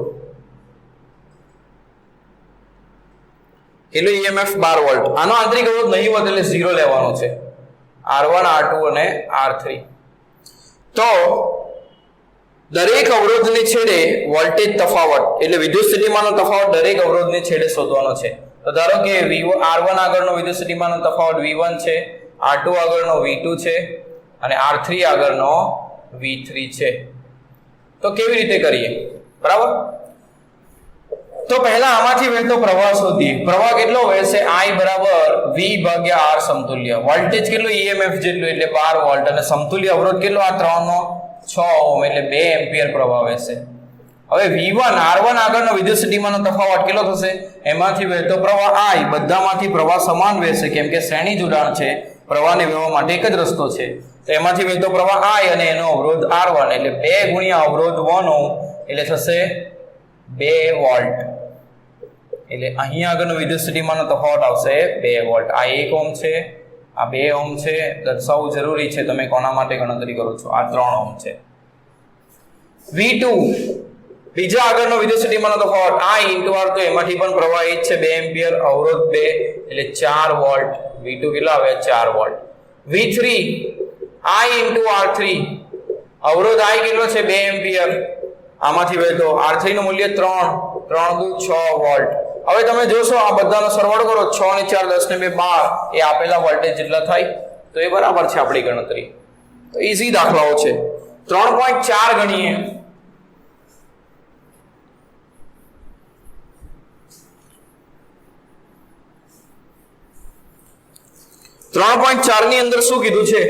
કેટલું? EMF 12 volt. આનો આંતરિક અવરોધ નહીં વધે એટલે 0 લેવાનો છે. R1 R2 અને R3. તો દરેક અવરોધની છેડે વોલ્ટેજ તફાવત એટલે વિદ્યુત સ્થિતિમાનનો તફાવત દરેક અવરોધની છેડે શોધવાનો છે. તો ધારો કે R1 આગળનો વિદ્યુત સ્થિતિમાનનો તફાવત V1 છે, R2 આગળનો V2 છે અને R3 આગળનો V3 છે. તો કેવી રીતે કરીએ? બરાબર. તો પહેલા આમાંથી વહેતો પ્રવાહ શોધીએ. પ્રવાહ કેટલો વહેશે? I = V/R સમતુલ્ય. વોલ્ટેજ કેટલું? EMF જેટલું એટલે 12 વોલ્ટ. અને સમતુલ્ય અવરોધ કેટલો? આ 3 નો 6 ઓહ્મ એટલે 2 એમ્પિયર પ્રવાહ વહેશે. હવે V1 R1 આગળનો વિદ્યુત સ્થિતિમાનનો તફાવત કેટલો થશે? એમાંથી વહેતો પ્રવાહ I. બધામાંથી પ્રવાહ સમાન વહેશે કેમ કે શ્રેણી જોડાણ છે. પ્રવાહને વહેવા માટે એક જ રસ્તો છે. તો એમાંથી વહેતો પ્રવાહ I અને એનો અવરોધ R1 એટલે 2 × અવરોધ 1 ઓહ્મ એટલે થશે 2 વોલ્ટ. એટલે અહીંયા આગળનો વિદ્યુત સ્થિતિમાનનો તફાવત આવશે 2 વોલ્ટ. આ 1 ઓહ્મ છે, આ 2 ઓહ્મ છે. દર્શાવવું જરૂરી છે તમે કોના માટે ગણતરી કરો છો. આ 3 ઓહ્મ છે. V2 બીજા આગળનો વિદ્યુત સ્થિતિમાનનો તફાવત I × R. તો એમાંથી પણ પ્રવાહ એ જ છે 2 એમ્પિયર, અવરોધ 2 એટલે 4 વોલ્ટ. V2 કેટલા આવે? 4 વોલ્ટ. V3 I × R3. અવરોધ I કેટલો છે? 2 એમ્પિયર. આમાંથી વહેતો R3 નું મૂલ્ય 3 3 × 6 વોલ્ટ. હવે તમે જોશો આ બધાનો સરવાળો કરો. 6 ને 4 10 ને 2 12 એ આપેલા વોલ્ટેજ જેટલા થાય. તો એ બરાબર છે આપણી ગણતરી. તો ઈઝી દાખલાઓ છે. 3.4 ગણીએ. 3.4 ની અંદર શું કીધું છે?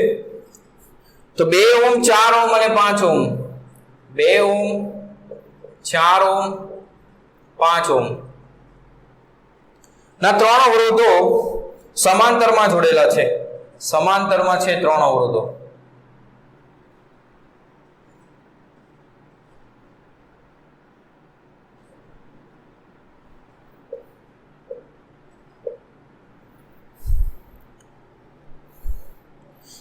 તો 2 ઓહ્મ 4 ઓહ્મ અને 5 ઓહ્મ. 2 ઓહ્મ 4 ઓહ્મ 5 ઓહ્મ ના 3 અવરોધો સમાંતરમાં જોડેલા છે. સમાંતરમાં છે 3 અવરોધો.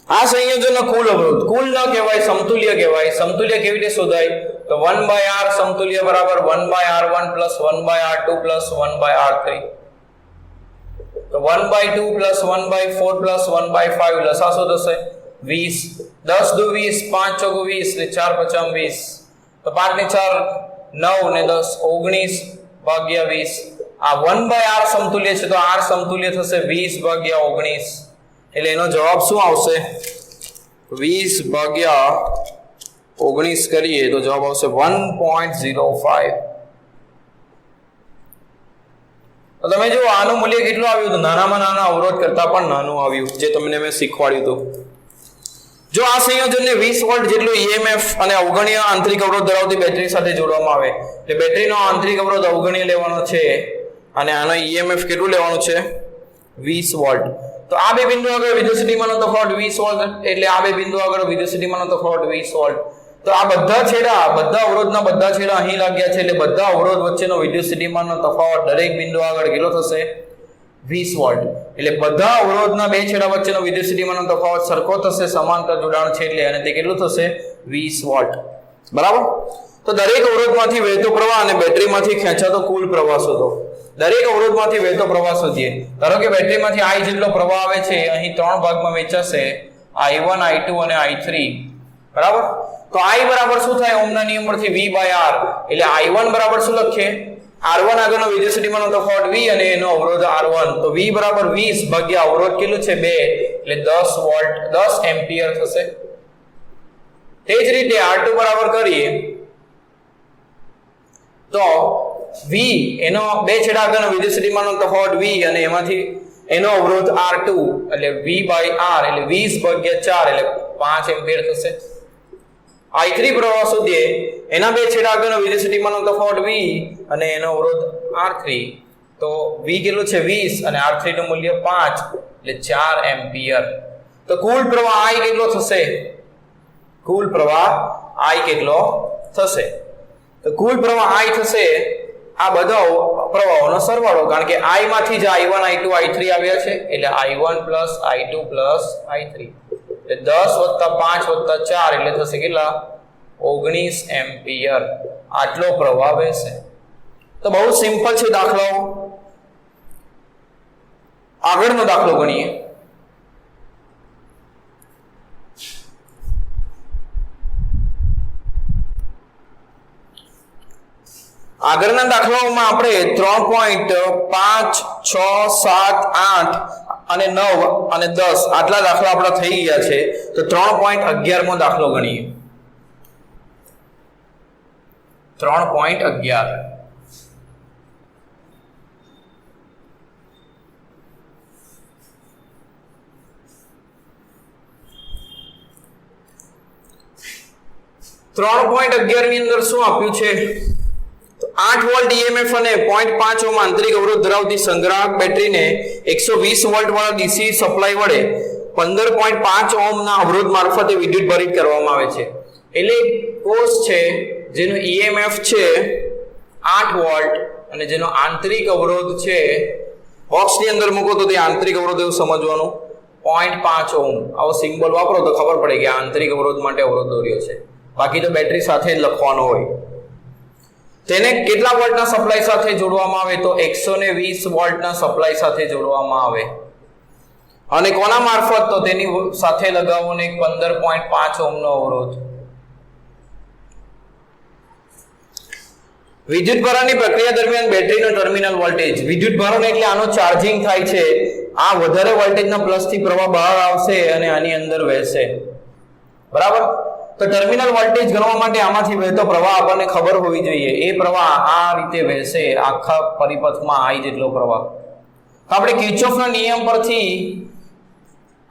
આ સંયોજનનો કુલ અવરોધ કુલ ન કહેવાય, સમતુલ્ય કહેવાય. સમતુલ્ય કેવી રીતે શોધાય? તો 1/R સમતુલ્ય બરાબર 1/R1 + 1/R2 + 1/R3. તો 1/2 + 1/4 + 1/5 લસા શું થશે? 20. 10 દુ 20, 5 ચોકુ 20 એટલે 4 × 5 20. તો 5 ને 4 9 ને 10 19/20. આ 1/R સમતુલ્ય છે તો R સમતુલ્ય થશે 20/19. એટલે એનો જવાબ શું આવશે? 20/19 કરીએ તો જવાબ આવશે 1.05. તો તમે જો આનું મૂલ્ય કેટલું આવ્યું? તો નાનામાં નાના અવરોધ કરતા પણ નાનું આવ્યું, જે તમને મેં શીખવાડ્યું હતું. જો આ સંયોજનને 20 વોલ્ટ જેટલું EMF અને અવગણ્ય આંતરિક અવરોધ ધરાવતી બેટરી સાથે જોડવામાં આવે એટલે બેટરીનો આંતરિક અવરોધ અવગણ્ય લેવાનો છે અને આનો EMF કેટલું લેવાનું છે? 20 વોલ્ટ. તો આ બે બિંદુ આગળ વિદ્યુત સ્થિતિમાનનો તફાવત 20 વોલ્ટ એટલે આ બે બિંદુ આગળ વિદ્યુત સ્થિતિમાનનો તફાવત 20 વોલ્ટ. તો આ બધા છેડા, બધા અવરોધના બધા છેડા અહીં લાગ્યા છે એટલે બધા અવરોધ વચ્ચેનો વિદ્યુત સ્થિતિમાનનો તફાવત દરેક બિંદુ આગળ કેટલો થશે? 20 વોલ્ટ. એટલે બધા અવરોધના બે છેડા વચ્ચેનો વિદ્યુત સ્થિતિમાનનો તફાવત સરખો થશે, સમાંતર જોડાણ છે એટલે, અને તે કેટલું થશે? 20 વોલ્ટ. બરાબર. તો દરેક અવરોધમાંથી વહેતો પ્રવાહ અને બેટરીમાંથી ખેંચાતો કુલ પ્રવાહ શોધો. દરેક અવરોધમાંથી વહેતો પ્રવાહ શોધીએ. ધારો કે બેટરીમાંથી I જેટલો પ્રવાહ આવે છે અહીં 3 ભાગમાં વહેંચાશે I1 I2 અને I3 બરાબર તો I બરાબર શું થાય ઓહમના નિયમ પરથી V/R એટલે I1 બરાબર શું લખીએ R1 આગળનો વિદ્યુતસ્થિતિમાનનો તફાવત V અને એનો અવરોધ R1 તો V બરાબર 20 ભાગ્યા અવરોધ કેટલું છે 2 એટલે 10 વોલ્ટ 10 એમ્પિયર થશે તે જ રીતે R2 બરાબર કરીએ તો V એનો બે છેડા આગળનો વિદ્યુતસ્થિતિમાનનો તફાવત V અને એમાંથી એનો અવરોધ R2 એટલે V/R એટલે 20 ભાગ્યા 4 એટલે 5 એમ્પિયર થશે I3 પ્રવાહ શોધીએ એના બે છેડા આગળનો વિદ્યુતસ્થિતિમાનનો તફાવત V અને એનો અવરોધ R3 તો V કેટલું છે 20 અને R3 નું મૂલ્ય 5 એટલે 4 એમ્પિયર તો કુલ પ્રવાહ I કેટલો થશે કુલ પ્રવાહ I કેટલો થશે તો કુલ પ્રવાહ I થશે આ બધા પ્રવાહોનો સરવાળો કારણ કે I માંથી જ I1 I2 I3 આવ્યા છે એટલે I1 I2 I3 એટલે 10 + 5 + 4 એટલે થશે કેટલા 19 એમ્પિયર આટલો પ્રવાહ વહેશે તો બહુ સિમ્પલ છે દાખલાઓ આગળનો દાખલો ગણીએ આગળના દાખલાઓમાં આપણે 3.5 6 7 8 અને 9 અને 10 આટલા દાખલા આપણા થઈ ગયા છે તો 3.11 મો દાખલો ગણીએ 3.11 3.11 ની અંદર શું આપ્યું છે 8 વોલ્ટ EMF અને 0.5 ઓહ્મ આંતરિક અવરોધ ધરાવતી સંગ્રાહક બેટરીને 120 વોલ્ટ વાળા DC સપ્લાય વડે 15.5 ઓહ્મના અવરોધ મારફતે વિદ્યુત ભરિત કરવામાં આવે છે એટલે કોષ છે જેનો EMF છે 8 વોલ્ટ અને જેનો આંતરિક અવરોધ છે બોક્સની અંદર મૂકો તો તે આંતરિક અવરોધ એવું સમજવાનું 0.5 ઓહ્મ આવો સિમ્બોલ વાપરો તો ખબર પડે કે આંતરિક અવરોધ માટે અવરોધ દોર્યો છે બાકી તો બેટરી સાથે જ લખવાનો હોય તેને કેટલા વોલ્ટના સપ્લાય સાથે જોડવામાં આવે તો 120 વોલ્ટના સપ્લાય સાથે જોડવામાં આવે અને કોના મારફત તો તેની સાથે લગાવવાનો એક 15.5 ઓહ્મનો અવરોધ વિદ્યુત ભરણની પ્રક્રિયા દરમિયાન બેટરીનો ટર્મિનલ વોલ્ટેજ વિદ્યુત ભરણ એટલે આનો ચાર્જિંગ થાય છે આ વધારે વોલ્ટેજના પ્લસથી પ્રવાહ બહાર આવશે અને આની અંદર વહેશે બરાબર તો ટર્મિનલ વોલ્ટેજ ગણવા માટે આમાંથી વહેતો પ્રવાહ આપણને ખબર હોવી જોઈએ એ પ્રવાહ આ રીતે વહેશે આખા પરિપથમાં I જેટલો પ્રવાહ તો આપણે કિર્ચોફના નિયમ પરથી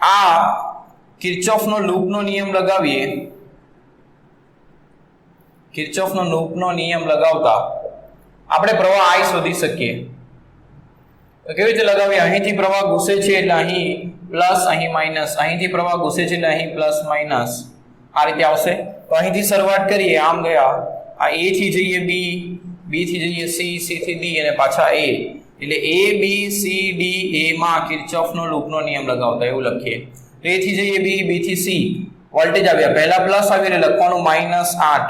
આ કિર્ચોફનો લૂપનો નિયમ લગાવીએ કિર્ચોફનો લૂપનો નિયમ લગાવતા આપણે પ્રવાહ I શોધી શકીએ તો કેવી રીતે લગાવીએ અહીંથી પ્રવાહ ઘૂસે છે એટલે અહીં પ્લસ અહીં માઈનસ અહીંથી પ્રવાહ ઘૂસે છે એટલે અહીં પ્લસ માઈનસ આ રીતે આવશે તો અહીંથી શરૂઆત કરીએ આમ ગયા આ A થી જઈએ B B થી જઈએ C C થી D અને પાછા A એટલે A B C D A માં કિર્ચોફનો લૂપનો નિયમ લગાવતા એવું લખીએ A થી જઈએ B B થી C વોલ્ટેજ આવ્યા પહેલા પ્લસ આવી એટલે લખવાનું -8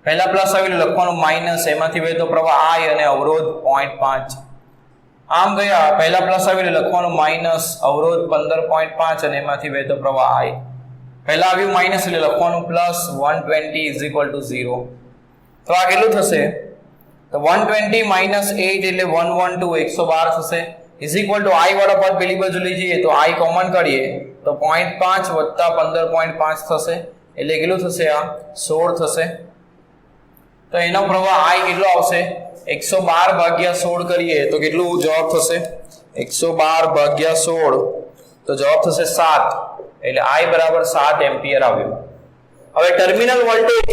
પહેલા પ્લસ આવી એટલે લખવાનું માઈનસ એમાંથી વહેતો પ્રવાહ I અને અવરોધ 0.5 આમ ગયા પહેલા પ્લસ આવી એટલે લખવાનું માઈનસ અવરોધ 15.5 અને એમાંથી વહેતો પ્રવાહ I પહેલા આવ્યું માઈનસ એટલે લખવાનું પ્લસ 120 0 તો આ કેટલું થશે તો 120 -8 એટલે 112 112 થશે I વાળા પદ પેલી બાજુ લઈ જઈએ તો I કોમન કાઢીએ તો 0.5 વત્તા 15.5 થશે એટલે કેટલું થશે આ 16 થશે તો એનો પ્રવાહ I કેટલો આવશે 112 ભાગ્યા 16 કરીએ તો કેટલું જવાબ થશે 112 ભાગ્યા 16 તો જવાબ થશે 7 એટલે I બરાબર 7 એમ્પિયર આવ્યું હવે ટર્મિનલ વોલ્ટેજ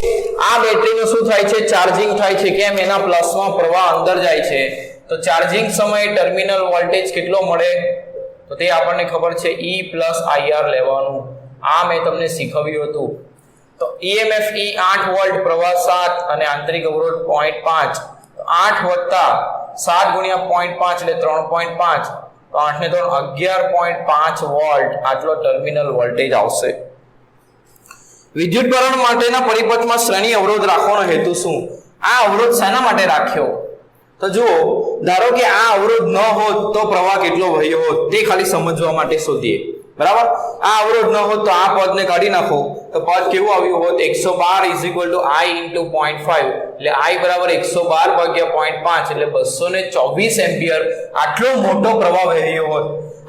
આ બેટરીનું શું થાય છે ચાર્જિંગ થાય છે કેમ એના પ્લસમાં પ્રવાહ અંદર જાય છે તો ચાર્જિંગ સમયે ટર્મિનલ વોલ્ટેજ કેટલો મળે તો તે આપણને ખબર છે E + IR લેવાનું આ મેં તમને શીખવ્યું હતું તો EMF E 8 વોલ્ટ પ્રવાહ 7 અને આંતરિક અવરોધ 0.5 8 વત્તા 7 ગુણ્યા 0.5 એટલે 3.5 તો 8 ને 3 11.5 વોલ્ટ આટલો ટર્મિનલ વોલ્ટેજ આવશે વિદ્યુત ભરણ માટેના પરિપથમાં શ્રેણી અવરોધ રાખવાનો હેતુ શું આ અવરોધ શેના માટે રાખ્યો તો જુઓ ધારો કે આ અવરોધ ન હોત તો પ્રવાહ કેટલો વહ્યો હોત તે ખાલી સમજવા માટે શોધીએ બરાબર, આ અવરોધ ન હોત તો આ પદને કાઢી નાખો તો પદ કેવું આવ્યું હોત 112 I × 0.5 એટલે I બરાબર 112 ભાગ્યા 0.5 એટલે 224 એમ્પિયર આટલો મોટો પ્રવાહ વહેયો હોત.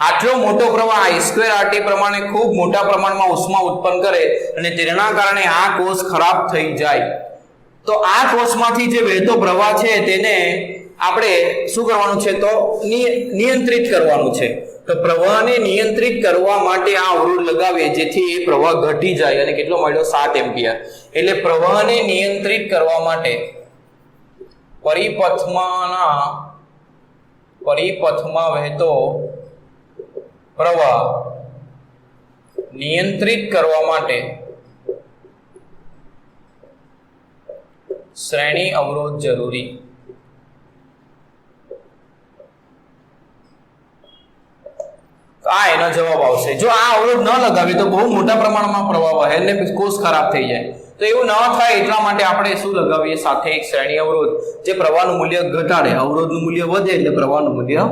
આટલો મોટો પ્રવાહ I2RT પ્રમાણે ખૂબ મોટા પ્રમાણમાં ઉષ્મા ઉત્પન્ન કરે અને તેના કારણે આ કોષ ખરાબ થઈ જાય. તો આ કોષમાંથી જે વહેતો પ્રવાહ છે તેને આપણે શું કરવાનું છે તો નિયંત્રિત કરવાનું છે. તો પ્રવાહને નિયંત્રિત કરવા માટે આ અવરોધ લગાવીએ જેથી એ પ્રવાહ ઘટી જાય અને કેટલો મળ્યો 7 એમ્પિયર. એટલે પ્રવાહને નિયંત્રિત કરવા માટે પરિપથમાં વહેતો પ્રવાહ નિયંત્રિત કરવા માટે શ્રેણી અવરોધ જરૂરી. આ એનો જવાબ આવશે. જો આ અવરોધ ન લગાવીએ તો બહુ મોટા પ્રમાણમાં પ્રવાહ વહે અને કોષ ખરાબ થઈ જાય. તો એવું ન થાય એટલા માટે આપણે શું લગાવીએ સાથે એક શ્રેણી અવરોધ જે પ્રવાહનું મૂલ્ય ઘટાડે. અવરોધનું મૂલ્ય વધે એટલે પ્રવાહનું મૂલ્ય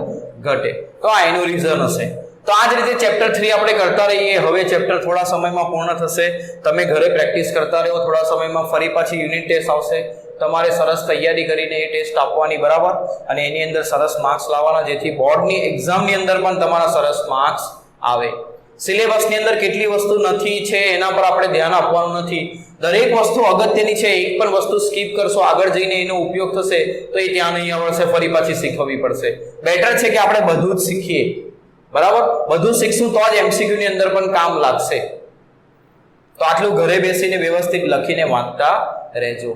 ઘટે. તો આ એનું રીઝન હશે. તો આ જ રીતે ચેપ્ટર 3 આપણે કરતા રહીએ. હવે ચેપ્ટર થોડા સમયમાં પૂર્ણ થશે. તમે ઘરે પ્રેક્ટિસ કરતા રહો. થોડા સમયમાં ફરી પાછી યુનિટ ટેસ્ટ આવશે. તમારે સરસ તૈયારી કરીને એ ટેસ્ટ આપવાની, બરાબર, અને એની અંદર સરસ માર્ક્સ લાવવાના જેથી બોર્ડની એક્ઝામની અંદર પણ તમારા સરસ માર્ક્સ આવે. સિલેબસની અંદર કેટલી વસ્તુ નથી છે એના પર આપણે ધ્યાન આપવાનું નથી. દરેક વસ્તુ અગત્યની છે. એક પણ વસ્તુ સ્કીપ કરશો આગળ જઈને એનો ઉપયોગ થશે તો એ ત્યાં નહીં આવડશે, ફરી પાછી શીખવવી પડશે. બેટર છે કે આપણે બધું જ શીખીએ, બરાબર. બધું શીખશું તો જ MCQ ની અંદર પણ કામ લાગશે. તો આટલું ઘરે બેસીને વ્યવસ્થિત લખીને વાંચતા રહેજો.